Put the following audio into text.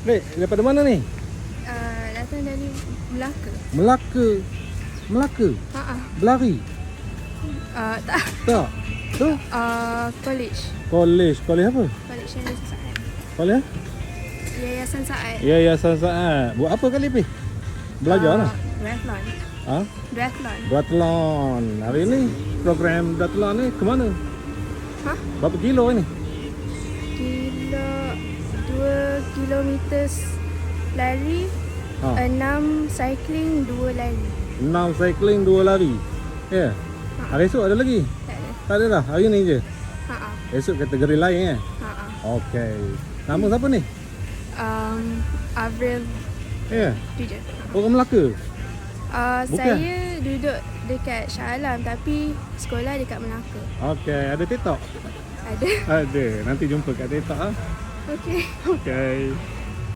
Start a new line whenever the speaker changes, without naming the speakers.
Baik, daripada mana ni?
Datang dari Melaka.
Melaka. Melaka? Berlari?
Tak.
Tak. Tu?
College.
College. College apa?
College Yayasan Saad.
College?
Yayasan Saad.
Yayasan Saad. Buat apa kali Pi? Belajar lah.
Duathlon.
Ha?
Duathlon.
Duathlon. Hari ni program duathlon ni ke mana? Berapa kilo ni?
Kilo 2 kilometer lari, 6 cycling, 2 lari.
6 cycling, 2 lari. Ya. Yeah. Hari esok ada lagi?
Tak ada.
Tak ada dah. Hari ni je. Esok kategori lain Okey. Nama siapa ni?
Avril.
Ya. Yeah.
Tu je.
Orang Melaka.
Saya duduk dekat Shah Alam tapi sekolah dekat Melaka.
Okey, ada TikTok?
Ada.
Ada. Nanti jumpa kat TikTok ah.
Okey.
Okey.